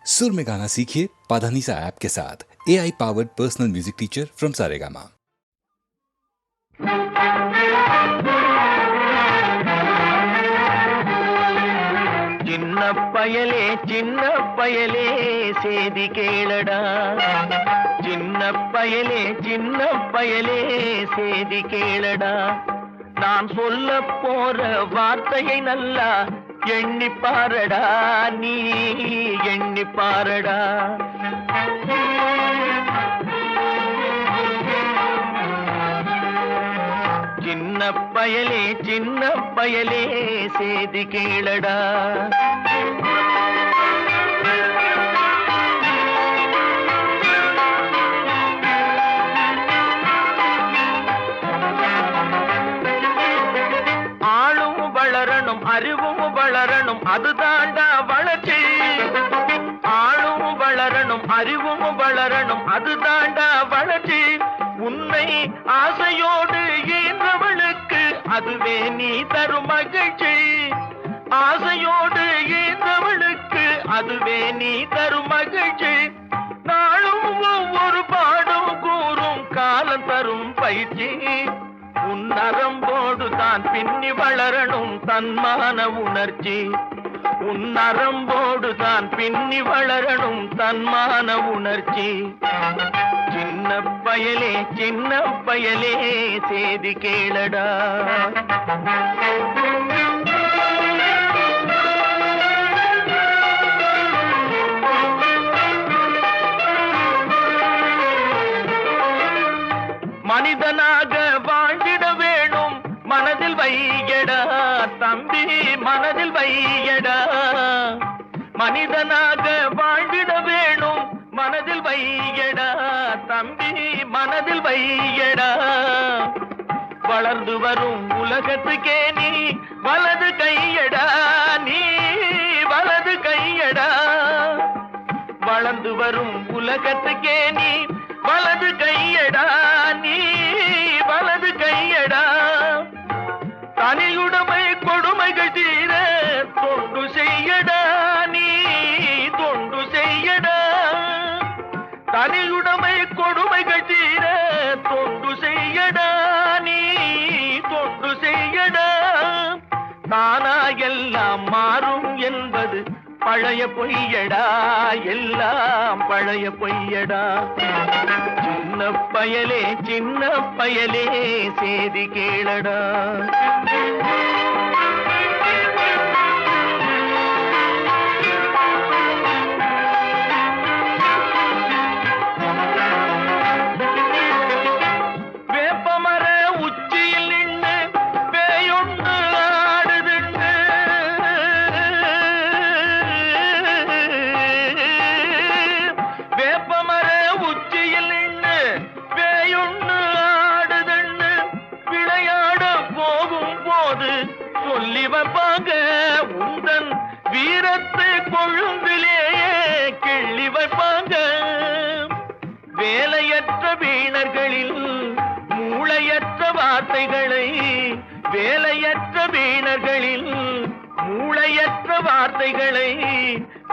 सुर में गाना सीखिए पाधानीसा ऐप के साथ। AI powered personal music teacher from Saregama. சின்ன பயலே சேதி கேளடா, சின்ன பயலே சேதி கேளடா. நான் சொல்ல போற வார்த்தையை நல்லா எண்ணி பாரடா, நீ எண்ணி பாரடா. சின்ன பயலே சேதி கேளடா. ஆளும் வளரணும், அறிவும் வளரணும், அதுதாண்டா வளர்ச்சி. ஆளும் வளரணும், அறிவும் வளரணும், அதுதாண்டா வளர்ச்சி. உன்னை ஆசையோடு ஈன்றவளுக்கு அதுவே நீ தரும் மகிழ்ச்சி. ஆசையோடு ஈன்றவளுக்கு அதுவே நீ தரும் மகிழ்ச்சி. நாளும் ஒவ்வொரு பாடும் கூறும் காலம் தரும் பயிற்சி. உன் நரம்போடு தான் பின்னி வளரணும் தன்மான உணர்ச்சி. உன் நரம்போடு தான் பின்னி வளரணும் தன்மான உணர்ச்சி. சின்ன பயலே சேதி கேளடா. மனிதனாக வாழ்ந்திட வேணும் மனதில் வையடா தம்பி, மனதில் வையடா. மனிதனாக வாழ்ந்திட வேணும் மனதில் வையடா தம்பி, மனதில் வையடா. வளர்ந்து வரும் உலகத்துக்கே நீ வலது கையடா, நீ வலது கையடா. வளர்ந்து வரும் உலகத்துக்கே நீ வலது கையடா, நீ வலது கையடா. தனியுடைமை கொடுமைகள் தீர தொண்டு செய்யடா, நீ தொண்டு செய்யடா. தனியுடைமை கொடுமைகள் தீர தொண்டு செய்யடா, நீ தொண்டு செய்யடா. தானா எல்லாம் மாறும் என்பது பழைய பொய்யடா, எல்லாம் பழைய பொய்யடா. சின்ன பயலே சேதி கேளடா. வேப்பமர உச்சியில் நின்று பேயொன்று ஆடுதுண்டு. வேப்பமர உச்சியில் நின்று பேயொன்று ஆடுதுண்டு. விளையாட போகும் போது சொல்லி வைப்பாங்க உந்தன் வீரத்தை கொழும்பிலேயே கிள்ளி வைப்பாங்க. வேலையற்ற வீணர்களில் மூளையற்ற வார்த்தைகளை, வேலையற்ற வீணர்களில் மூளையற்ற வார்த்தைகளை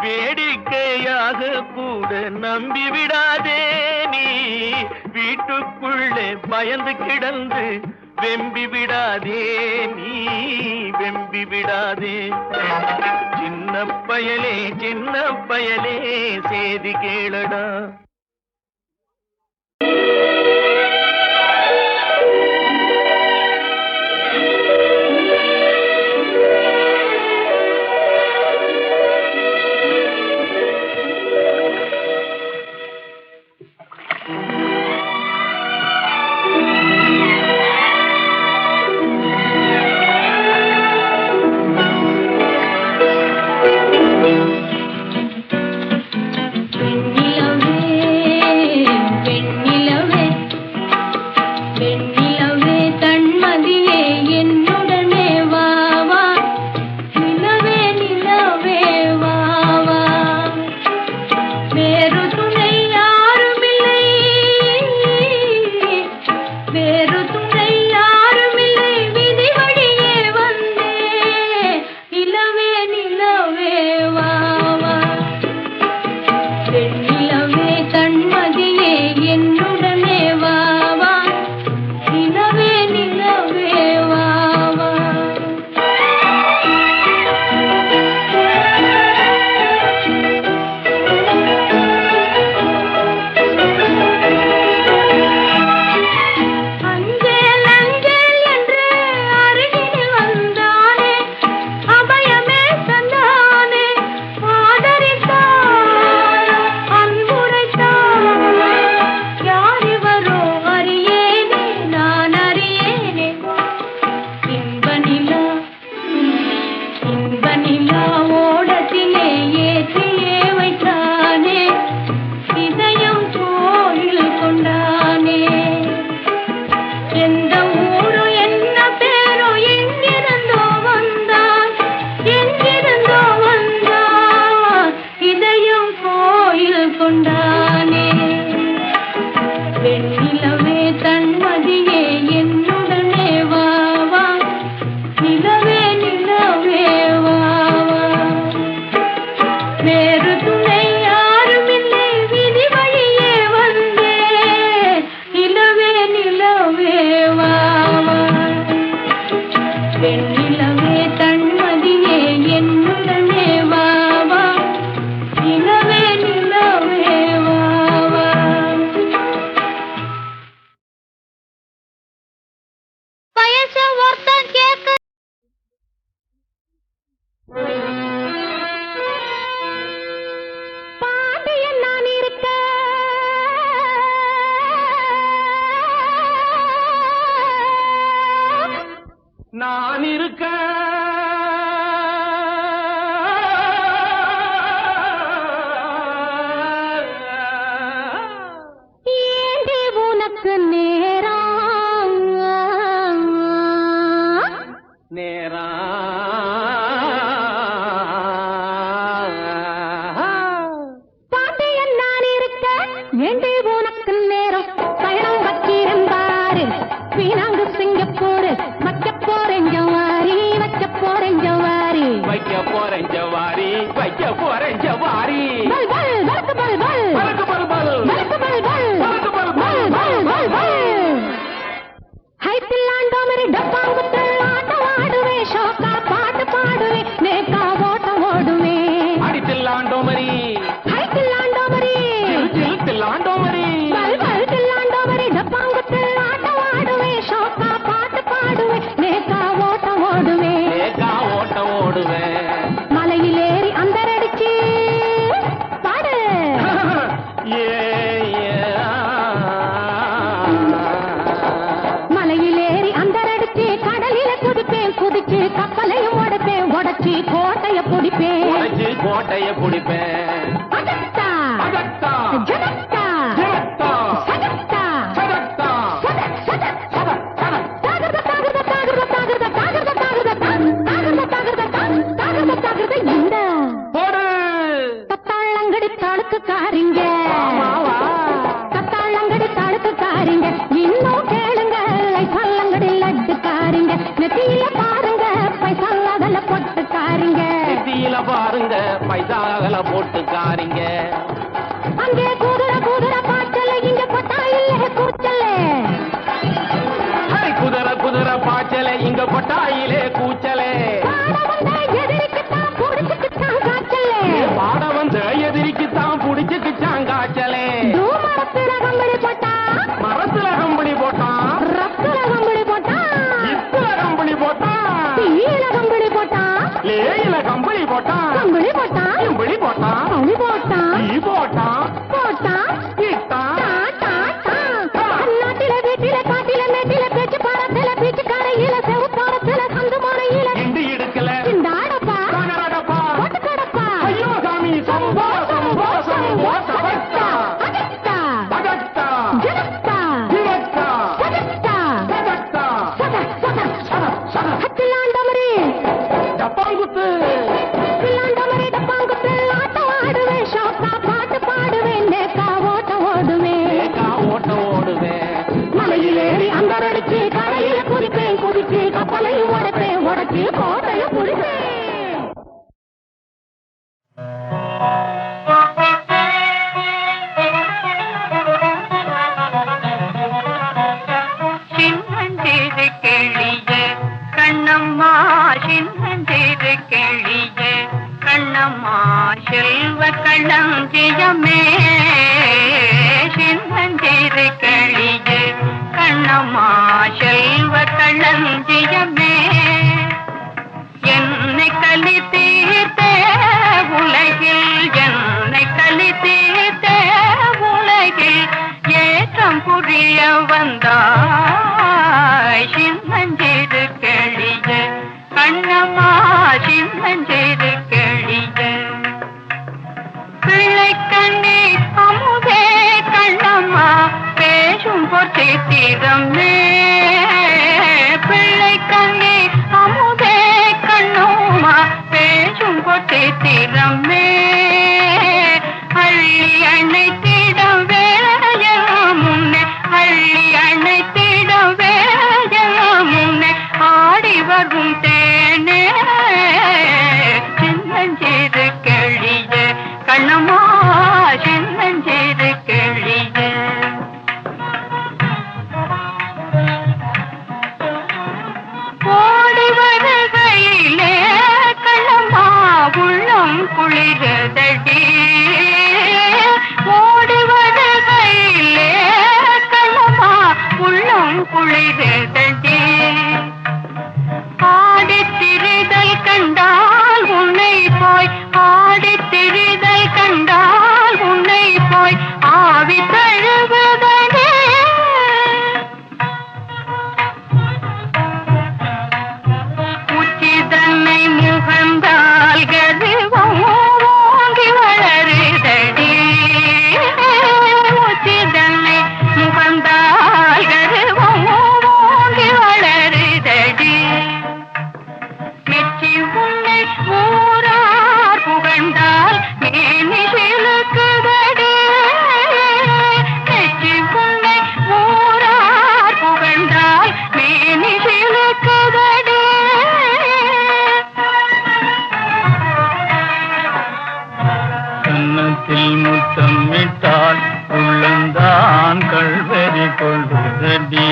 வேடிக்கையாக கூட நம்பிவிடாதே. நீ வீட்டுக்குள்ளே பயந்து கிடந்து வெம்பி விடாதே, நீ வெம்பி விடாதே. சின்ன பயலே சேதி கேளடா. கொண்டானே. வெண்ணிலவே தன்மதியே என்னுடனே வா வா, நிலவே நிலவே வா வா. வேறு துணை யாருமில்லை விதி வழியே வந்தே, நிலவே நிலவே வா வா. வெண்ணிலவே தன்மதியே என்னுடனே வா வா, நிலவே நிலவே வா வா. வயச ஒருத்தன் கேட்க பாண்டியன் நான் இருக்க, நான் இருக்க ஏண்டி உனக்கு நேரம் நேரா பாண்டியன் நான் இருக்க, ஏண்டி உனக்கு நேரம். பயணம் வக்கீரன் பாரு, வீணாங்கு சிங்கப்பூர், வைக்க போறேன் ஜவாரி, வைக்க போறேன் ஜவாரி. வைக்க போறேன் ஜவாரி, வைக்க போறேன் ஜவாரி. பல் பல் பலக்கு பல் பல், பறக்கு பல் பல், பலக்கு பல் பல், பறக்கு பல் பல் பல். பல் பல் பல். ஹைத்தில்லாண்டோ மாதிரி டப்பாங்குத்து ஆட்டம் ஆடுவேன், ஷோக்கா பாட்டு பாடுவேன், நேக்கா ஓட்டம் ஓடுவேன். அடித்தில்லாண்டோ மரி, ஹைத்தில்லாண்டோ மாதிரி தில்லாண்டோ மரி. பல் பல் தில்லாண்டோ மாதிரி டப்பாங்குத்து ஆட்டம் ஆடுவேன், ஷோக்கா பாட்டு பாடுவேன், நேக்கா ஓட்டம் ஓடுவேன். ஏகா ஓட்ட ஓடுவேன். மலையிலேறி அந்தரடிச்சு பாடு. ஏ மலையிலேறி அந்தரடிச்சு கடலில குதிப்பேன், குதிச்சு கப்பலையும் உடைப்பேன், உடைச்சி கோட்டைய பிடிப்பேன். உடைச்சு கோட்டைய பிடிப்பேன். அதத்தா அதத்தா, ஜனத்தா ஜனத்தா, சதத்தா சதத்தா, சத சத சத, சத. தாகர்த தாகர்த தாகர்த தாகர்த தாகர்த தாகர்த தாகர்த தாகர்த தாகர்த தாகர்த இந்த போடு. தத்தாளங்கடி தாளுக்குக்காரிங்க, ஆமாவா. தத்தாளங்கடி தாளுக்குக்காரிங்க, இன்னும் கேளுங்க பல்லங்கடி லட்டுக்காரிங்க, நெத்தியில பாருங்க பைசால பொட்டுக்காரிங்க. நெத்தியில பாருங்க பைசாகல போட்டுக்காரிங்க. அங்கே குதிரை குதிரை பாய்ச்சல, இங்க கொட்டாயில்ல கூச்சல. ஹை, குதிரை குதிரை பாய்ச்சலே, இங்க கொட்டாயிலே கூச்சலே. பாட வந்த எதிரிக்குத்தான் புடிச்சுக்குத்தான் காய்ச்சல. பாட வந்த எதிரிக்குத்தான் புடிச்சுக்குச்சான் காய்ச்சலே. தூமரத்துல கம்பளி போட்டா, மரத்துல கம்பளி போட்டான், ரத்துல கம்பளி போட்டா, இத்துல கம்பளி போட்டான், தீயில கம்பளி போட்டா, லேயில கம்பளி போட்டான், கம்பளி போட்டா, கம்பளி போட்டான், கம்பளி போட்டா, ஈ போட்டான், போட்டா, இட்டான். டா, டா, டா. நாட்டில வீட்டில காட்டில மேட்டில பேச்சு பாரத்துல பீச்சு கரையில செவுப்பாரத்துல சந்து முறையில இண்டு இடுக்கல இந்த ஆடப்பா தகரடப்பா. போட்டு கிடப்பா. ஐயோ சாமி, சம்போ சம்போ சம்போ சபத்தா, அதத்தா பகத்தா, ஜனத்தா ஜிவத்தா, சதத்தா சதத்தா, சத சத சத, சத. ஹத்திலாண்டமரி டப்பாங்குத்து, பில்லாண்டமரி டப்பாங்குத்து ஆட்டம் ஆடுவேன், ஷோக்கா பாட்டு பாடுவேன், நேக்கா ஓட்டம் ஓடுவேன். ஏகா ஓட்ட ஓடுவேன். மலையிலேறி அந்தரடிச்சு கரையில குதிப்பேன், குதிச்சு கப்பலையும் உடைப்பேன், உடைச்சு கோட்டையும் பிடிப்பேன். சின்னஞ்சிறு கிளியே கண்ணம்மா, சின்னஞ்சிறு கிளியே கண்ணம்மா, செல்வ களஞ்சியமே. சின்னஞ்சிறு கிளியே கண்ணம்மா, செல்வ களஞ்சியமே. என்னை களி தீர்த்த உலகில், என்னை களி தீர்த்த உலகில் ஏற்றம் புரிய வந்தாய். சின்னஞ்சிறு கிளியே கண்ணம்மா, சின்னஞ்சிறு கிளியே. பிள்ளைக்கண்ணே அமுதே கண்ணம்மா, பேசும் பொற்சித்திரமே. பிள்ளைக்கண்ணே அமுதே கண்ணம்மா, பேசும் பொற்சித்திரமே. அள்ளி அணை கண்ணம்மா சின்னஞ்சிறு கிளியே. ஓடி வருகையிலே கண்ணம்மா உள்ளம் குளிரதடி. ஓடி வருகையிலே கண்ணம்மா உள்ளம் குளிரதடி. ஆடித்திரிதல் கண்டால் உன்னை போய், ஆடித்திரிதல் கண்டால் உன்னை போய் ஆவி தழுவுதனே. உச்சிதன்னை முகந்தால் கருவம் ஓங்கி வளருதடி. உச்சிதன்னை முகந்தால் கருவம் ஓங்கி வளருதடி. மெச்சி உன்னை ஊரார் புகழ்ந்தால் மேனி சிலுக்குதடி. மெச்சி உன்னை ஊரார் புகழ்ந்தால் மேனி சிலுக்குதடி. கன்னத்தில் முத்தமிட்டால் உள்ளந்தான் கல்வெறி கொள்ளுதடி.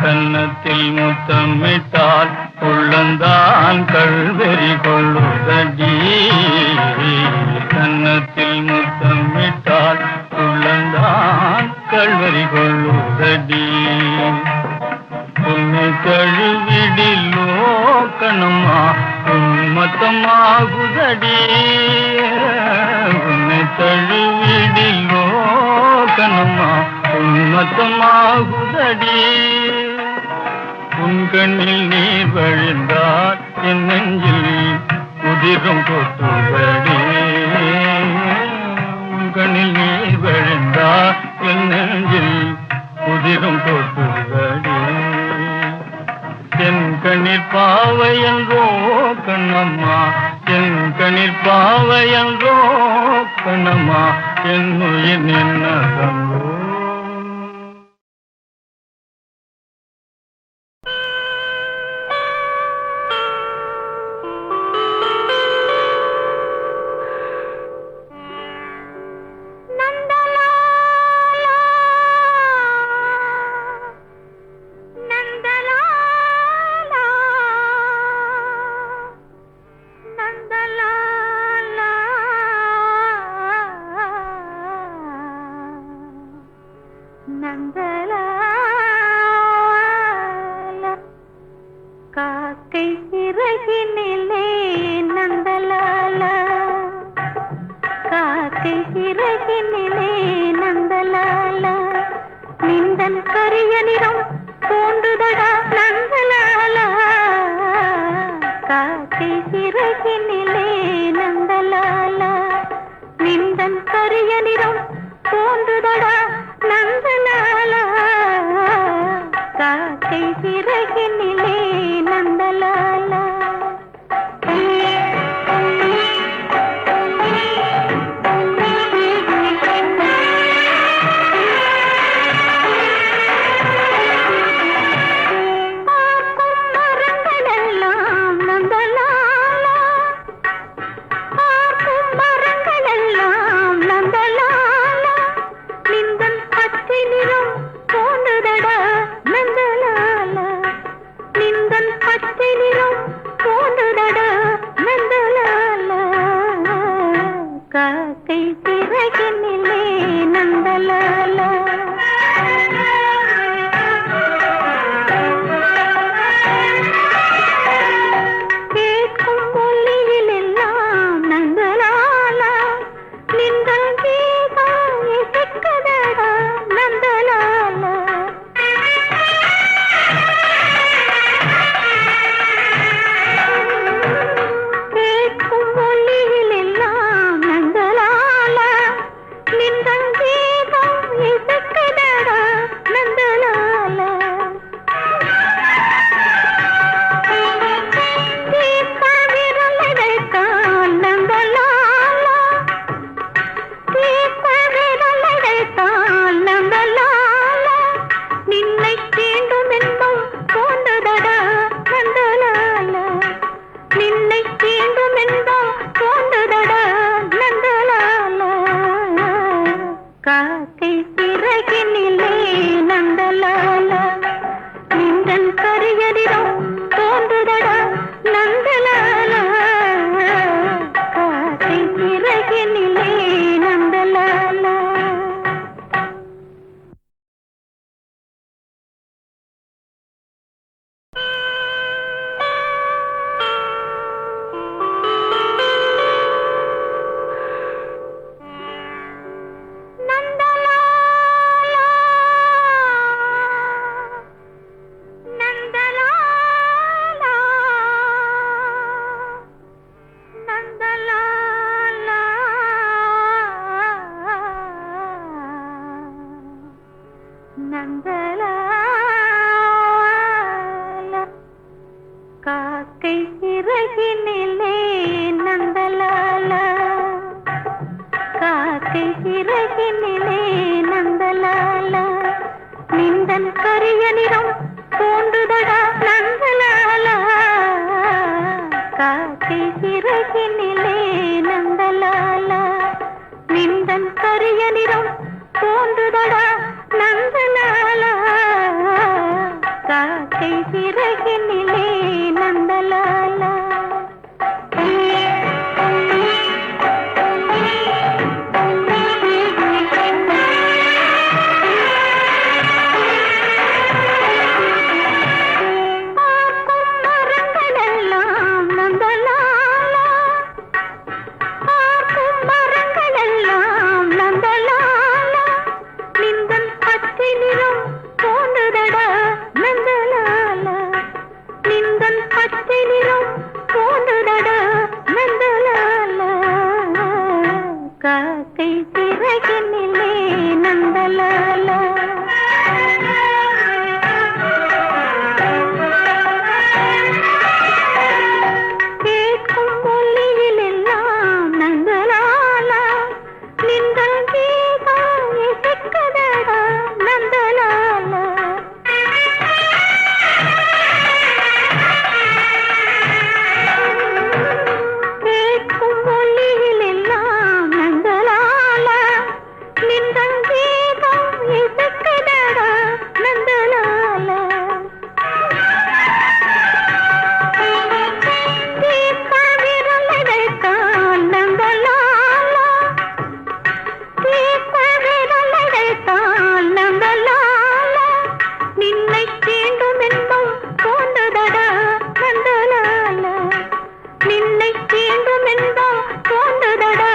கன்னத்தில் முத்தமிட்டால் உள்ளந்தான் கல்வெறி கொள்ளுதடி. கன்னத்தில் முத்தமிட்டால் உள்ளந்தான் கல்வெறி கொள்ளுதடி. உன்னை தழுவிடிலோ கண்ணம்மா உன்மத்தமாகுதடி. உன்னை தழுவிடிலோ கண்ணம்மா உன்மத்தமாகுதடி. உன் கண்ணில் நீர் வழிந்தால் என் நெஞ்சில் உதிரும் கொட்டுதடி. உன் கண்ணில் நீர் வழிந்தால் என் நெஞ்சில் உதிரும் கொட்டுதடி. என் கண்ணில் பாவையன்றோ கண்ணம்மா, என் கண்ணில் பாவையன்றோ கண்ணம்மா, என் உயிர் நின்னதன்றோ. காக்கை சிறகினிலே நந்தலாலா, காக்கை சிறகினிலே நந்தலாலா, நிந்தன் கரிய நிறம் தோன்றுதடா நந்தலாலா. காக்கை சிறகினிலே நந்தலாலா, நிந்தன் கரிய நிறம் தோன்றுதடா நந்தலாலா. காக்கை சிறகினிலே நந்தலாலா. நந்தலாலா காக்கை சிறகினிலே நந்தலாலா காக்கை சிறகினிலே நந்தலாலா நிந்தன் கரிய நிறம் தோன்றுதடா நந்தலாலா காக்கை சிறகினிலே நந்தலாலா நிந்தன் கரிய நிறம் தோன்றுதடா நந்தலாலா காக்கை சிறகினிலே நந்தலாலா காக்கை சிறகினிலே நந்தலாலா கேட்கும் மொழியிலெல்லாம் நந்தலாலா நின்றல் கீதம் இசைக்குதடா நந்தலாலா கேட்கும் மொழியிலெல்லாம் நந்தலாலா நின்றல் கீதம் இசைக்குதடா நந்தலாலா தீர்த்த விரலடைத்தான் நந்தலாலா தீர்த்த விரலடைத்தான் நந்தலாலா நின்னை தீண்டும் என்பம் தோன்றுதடா நந்தலாலா நின்னை தீண்டும் என்பம் தோன்றுதடா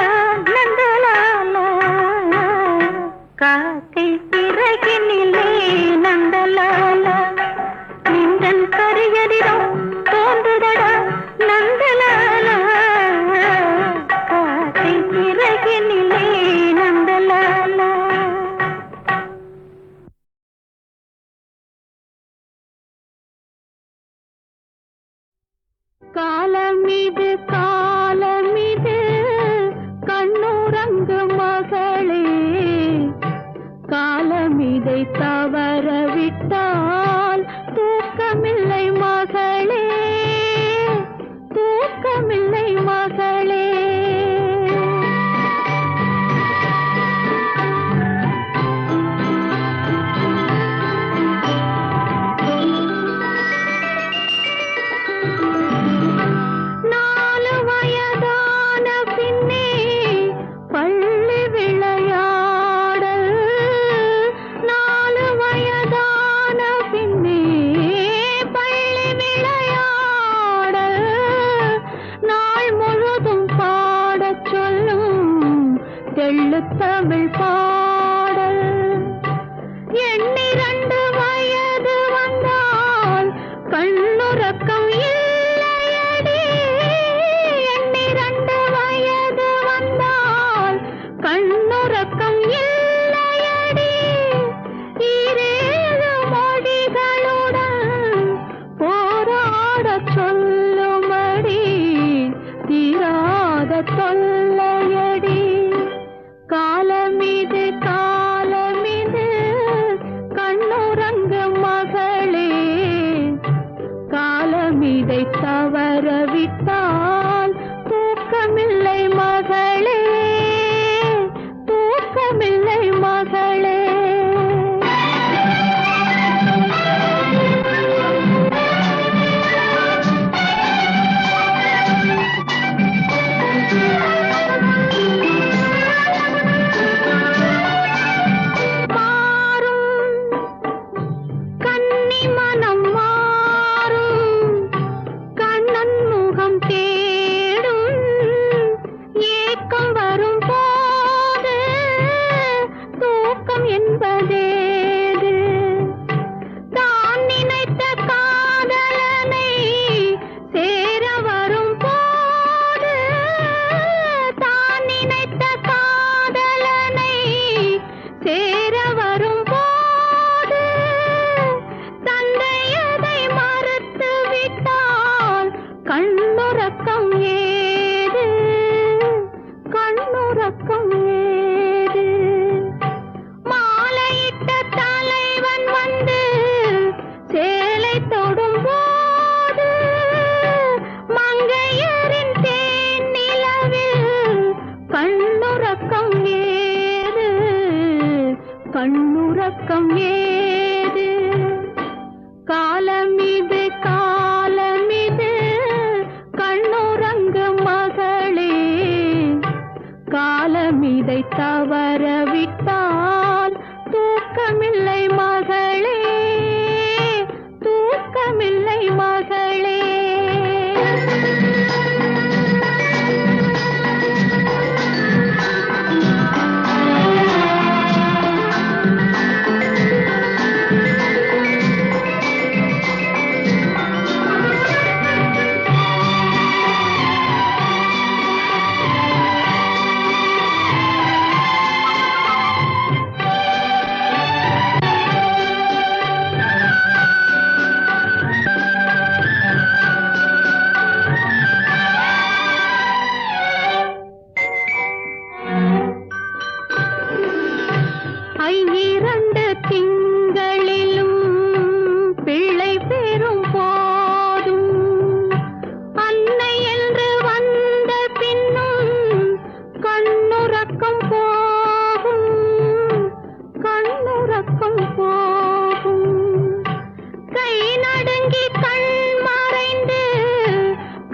நந்தலாலா காக்கை சிறகினிலே நந்தலாலா நின்றன் கரியரிடம் தோன்றுதடா நந்தலாலா காக்கை சிறகினிலே நந்தலாலா காலமிது காலமிது கண்ணுறங்கு மகளே காலமிதை தவறவிட்டால் தூக்கமில்லை மகளே தூக்கமில்லை மகளே நாலு வயதான பின்னே பள்ளி விளையாடல் நாலு வயதான பின்னே பள்ளி விளையாடல் நாள் முழுதும் பாடச் சொல்லும் தெள்ளுத்தமிழ் பாடல் எண்ணிரண்டு வயது வந்தால் கண்ணுறக்கம் இல்லையடி எண்ணிரண்டு வயது வந்தால் கண்ணுறக்கம் இல்லையடி ஈரேழு மொழிகளுடன் போராடச் சொல்லுமடி தீராத தொல்லையடி காலமிது கண்ணுறக்கம் ஏது மாலையிட்ட தலைவன் வந்து சேலை தொடும் போது மங்கையரின் தேன் நிலவில் கண்ணுறக்கம் ஏது கண்ணுறக்கம் ஏது காலமிது காலமிது கண்ணுறங்கு மகளே காலமிதை தவறவிட்டால் தூக்கமில்லை மகளே தூக்கமில்லை மகளே ஐயிரண்டு திங்களிலும் பிள்ளை பெறும் போதும் அன்னை என்று வந்த பின்னும் கண்ணுறக்கம் போகும் கண்ணுறக்கம் போகும் கை நடுங்கி கண் மறைந்து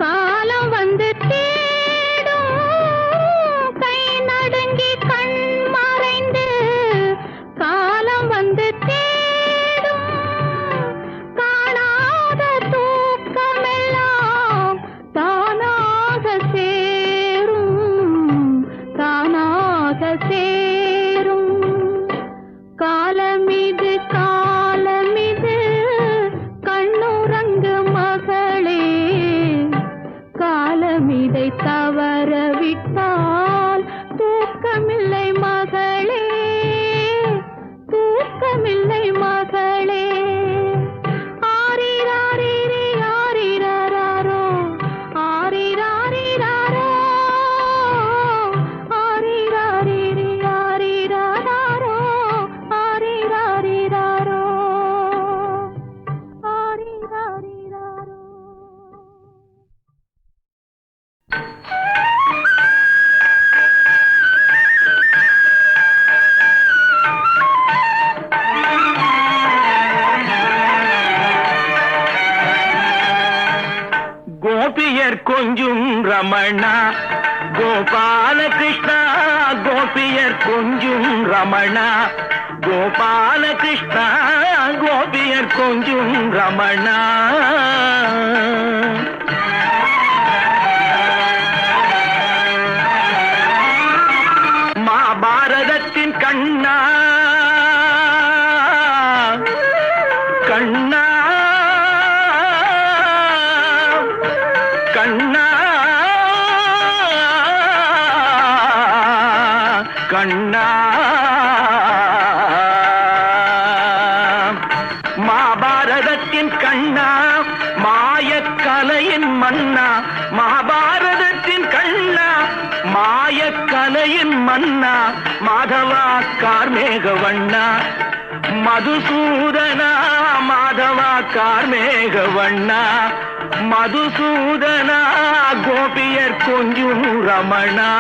காலம் வந்து தேடும் கை நடுங்கி கண் மறைந்து காலம் வந்து தேடும் காணாத தூக்கமெல்லாம் தானாக சேரும் தானாக சேரும் காலமிது காலமிது கண்ணுறங்கு மகளே காலமிதை தவறவிட்டால் தூக்கமில்லை மகளே தூக்கமில்லை மகளே ஆரிராரிரி ஆரிராரோ ஆரிராரிராரோ ஆரிராரிரி ஆரிராரோ ஆரிராரிராரோ ஆரிராரிராரோ கோபியர் கொஞ்சும் ரமணா கோபால கிருஷ்ணா கோபியர் கொஞ்சும் ரமணா கோபால கிருஷ்ணா கோபியர் கொஞ்சும் ரமணா மகாபாரதத்தின் கண்ணா கண்ணா கண்ணா கண்ணா மகாபாரதத்தின் கண்ணா மாயக்கலையின் மன்னா மகாபாரதத்தின் கண்ணா மாயக்கலையின் மன்னா மாதவா கார்மேகவண்ணா மதுசூதனா மாதவா கார்மேகவண்ணா மதுசூதனா கோபியர் கொஞ்சும் ரமணா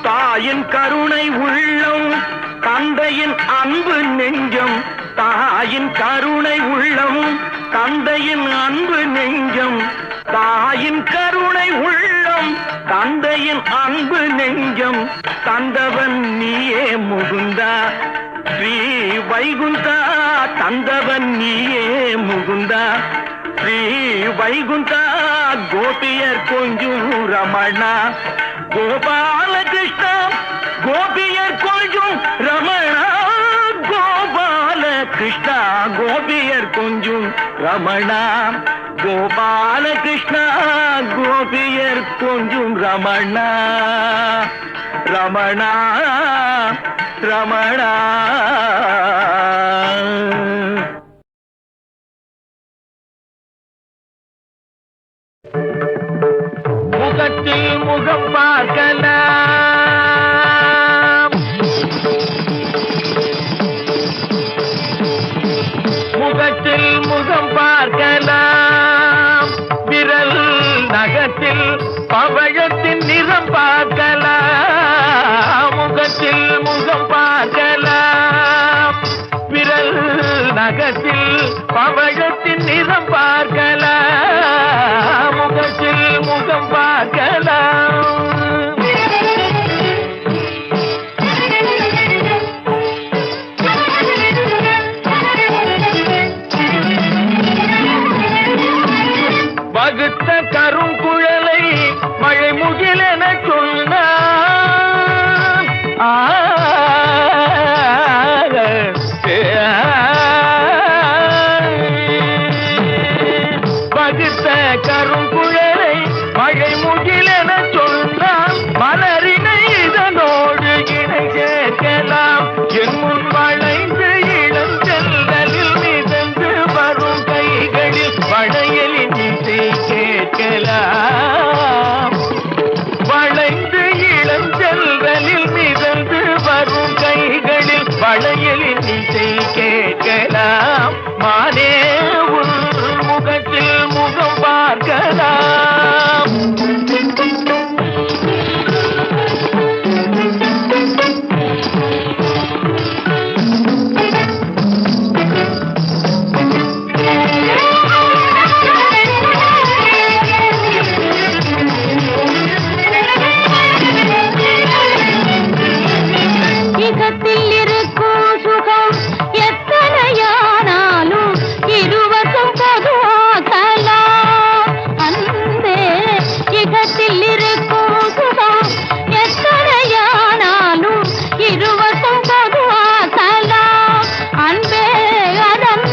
தாயின் கருணை உள்ளம் தந்தையின் அன்பு நெஞ்சம் தாயின் கருணை உள்ளம் தந்தையின் அன்பு நெஞ்சம் தாயின் கருணை உள்ளம் தந்தையின் அன்பு நெஞ்சம் தந்தவன் நீயே முகுந்தா ஸ்ரீ வைகுந்தா தந்தவன் நீயே முகுந்தா ஸ்ரீ வைகுந்தா கோபியர் கொஞ்சும் ரமணா கோபால கிருஷ்ணா கோபியர் கொஞ்சும் ரமணா கோபால கிருஷ்ணா கோபியர் கொஞ்சும் ரமணா கோபால கிருஷ்ணா கோபியர் கொஞ்சும் ரமணா ரமணா ரமணா முகத்தில் முகம் பார்க்கலாம், முகத்தில் முகம் பார்க்கலாம், விரல் நகத்தில் பவழத்தின் நிறம் பார்க்கலாம். முகத்தில் முகம் பார்க்கலாம், விரல் நகத்தில் பவழத்தின் நிறம் பார்க்கலாம். முகத்தில் முகம் பார்க்கலாம். வகுத்த கருங்குழலை மழை முகிலென சொன்னான். வகுத்த கருங்குழலை மழை முகிலென சொன்னான். மலரினை இதனோடு இணை சேர்க்கலாம். என் முன் வளைந்து இளஞ்செல்களில் மிதந்து வரும் கைகளில் வளையலின் இசை கேட்கலாம். வளைந்து இளஞ்செல்களில் மிதந்து வரும் கைகளில் வளையலின் இசை கேட்கலாம். மானே உன் முகத்தில் முகம் பார்க்கலாம். இகத்தில் இருக்கும் சுகம் எத்தனையானாலும் இருவருக்கும் பொதுவாக்கலாம். அன்பே, இகத்தில் இருக்கும் சுகம் எத்தனையானாலும் இருவருக்கும் பொதுவாக்கலாம். அன்பே, அதன்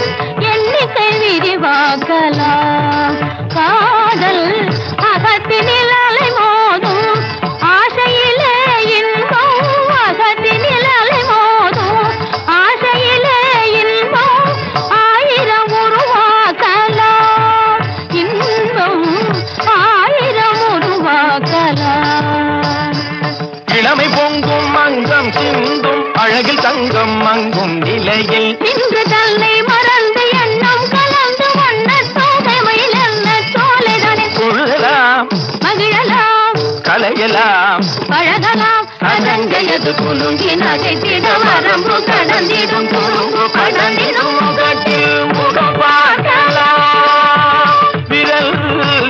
எண்ணிக்கை விரிவாக்கலாம். காதல் அகத்தினில் அலை மோதும் ஆசையிலே இன்பம். அகத்தினில் அலை மோதும் ஆசையிலே இன்பம். ஆயிரம் உருவாக்கலாம், இன்பம் ஆயிரம் உருவாக்கலாம். இளமை பொங்கும் மங்கம் சிந்தும் அழகில் தங்கம் மங்கும் நிலையில் இன்று தன்னை மறந்து எண்ணம் கலந்து வண்ண தோகைமையில் என்ன சோலைதானே கொள்ளலாம், மகிழலாம், கலையலாம், பழகலாம். அதங்கையது குலுங்கி நகைத்திட வரம்பு கடந்திடும் குறும்பு கடந்திடும் முகத்தில் முகம் பார்க்கலாம். விரல்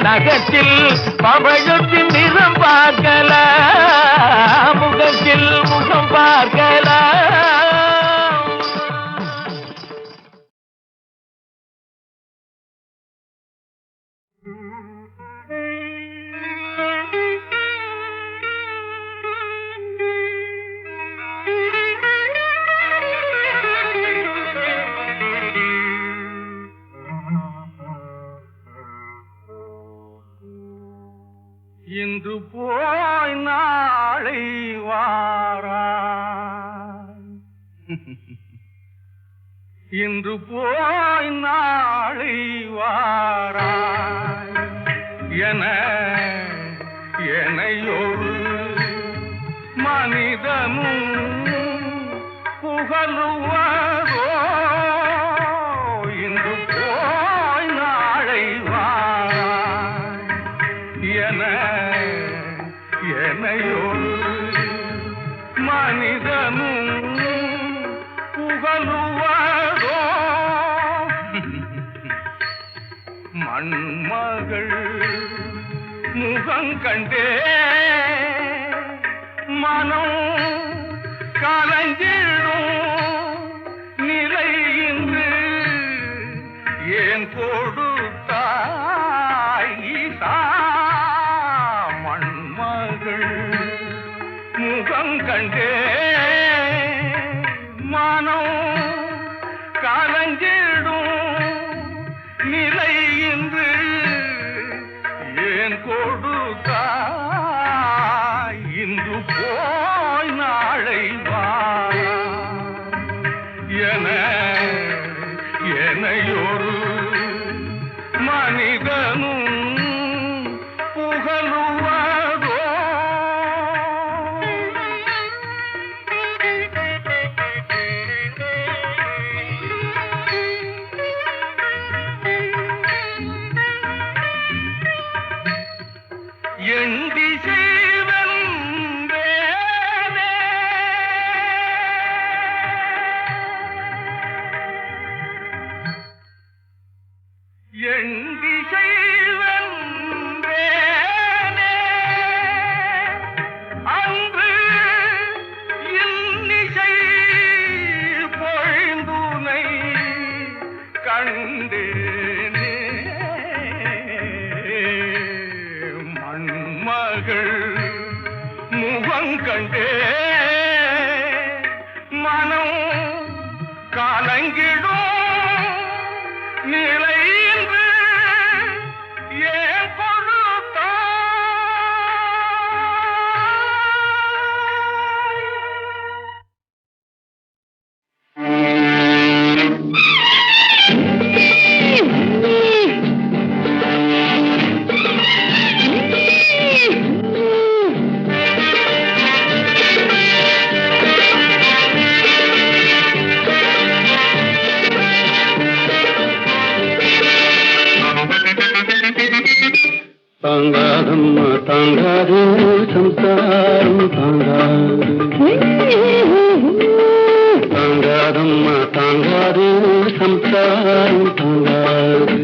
நகத்தில் பவழத்தின் நிறம் பார்க்கலாம். முகத்தில் முகம் பார்க்கலாம். இன்று போய் நாளை வாராய், இன்று போய் நாளை வாராய் என என்னையொரு மனிதனும் புகழுவதோ. இன்று போய் நாளை வாராய் என என்னையொரு மனிதனும் புகழுவதோ. மண்மகள் முகங்கண்டே மனம் கலங்கிடும் நிலை இன்று ஏன் கொடுத்தாய் ஈசா. மண்மகள் முகங்கண்டே மனம் கலங்கிடும் நிலை இன்று ஏன் கொடுத்தாய். இன்று போய் நாளை வா என என்னையொரு மனிதனும் எண்டி செய்வன்றேனே. எண்டி செய்வன்றேனே. அன்று இன்னிசை பொழிந்துனை கண்டேனே. மண்மகள் முகங்கண்டே மனம் காலங்கிடும் நிலையின்று ஏன் கொடுத்தாய்? தாங்காதம்மா தாங்காது சம்சாரம் தாங்காது. தாங்காதம்மா தாங்காது சம்சாரம் தாங்காது.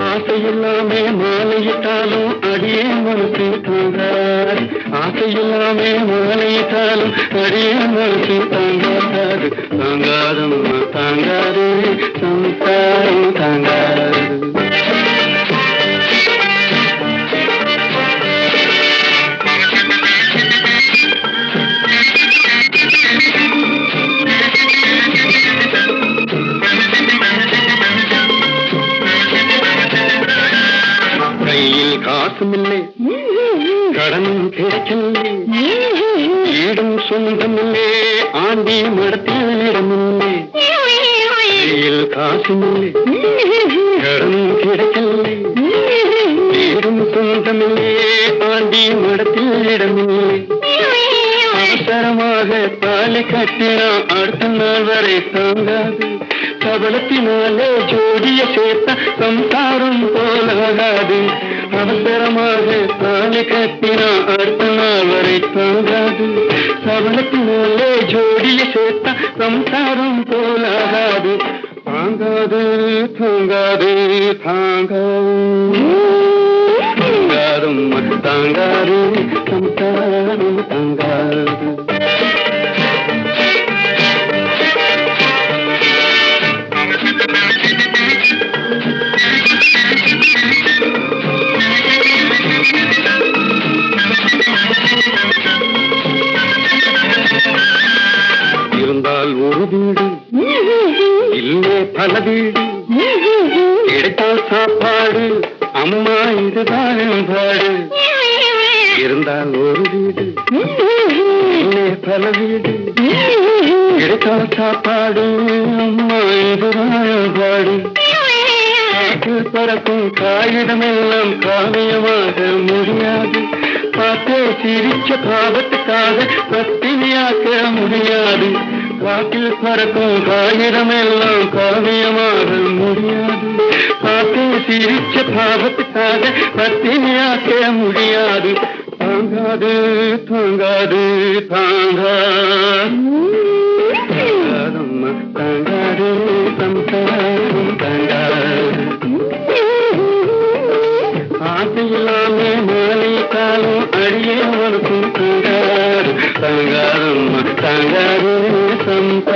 ஆசையில்லாமே மாலையிட்டாலும் அடியே மனசு தாங்காது. ஆசையில்லாமே மாலையிட்டாலும் அடியே மனசு தாங்காது. தாங்காதம்மா தாங்காது சம்சாரம் தாங்காது. கையில் காசுமில்லை, கடனும் கிடைக்கவில்லை, ஈடும் சொந்தமில்லை, ஆண்டி மடத்தில் இடமில்லை. கையில் காசுமில்லை, கடனும் கிடைக்கவில்லை, ஈடும் சொந்தமில்லை, ஆண்டி மடத்தில் இடமில்லை. அவசரமாக தாலி கட்டினா அடுத்த நாள் வரை தாங்காது. கபலத்தினாலே ஜோடிய சேர்த்த சம்சாரம் போலாகாது. அவசரமாக தாலி கட்டினா அடுத்த நாள் வரை தாங்காது. கபலத்தினாலே ஜோடிய சேர்த்த சம்சாரம் போலாகாது. தாங்காது தாங்காது தாங்காது தாங்காதும் தாங்காது சம்சாரம் தாங்காது. இருந்தால் ஒரு வீடு இல்லே பல வீடு, கிடைத்தால் சாப்பாடு அம்மா இதுதான் பாடு. இருந்தால் ஒரு வீடு இல்லே பல வீடு, கிடைத்தால் சாப்பாடு அம்மா இதுதான் பாடு. காற்றில் பறக்கும் காகிதமெல்லாம் காவியமாக முடியாது. பார்த்தே சிரிச்ச பாவத்துக்காக பத்தினியாக்க முடியாது. காற்றில் பறக்கும் காகிதமெல்லாம் காவியமாக முடியாது. பார்த்தே சிரிச்ச பாவத்துக்காக பத்தினியாக்க முடியாது. தாங்காது தாங்காது தாங்காதம்மா தாங்காது சம்சாரம் தாங்காது. ஆசையில்லாமே மாலைக்காலும் அடியே மனசும் தாங்காது. தாங்காதம்மா தாங்காது சம்சாரம்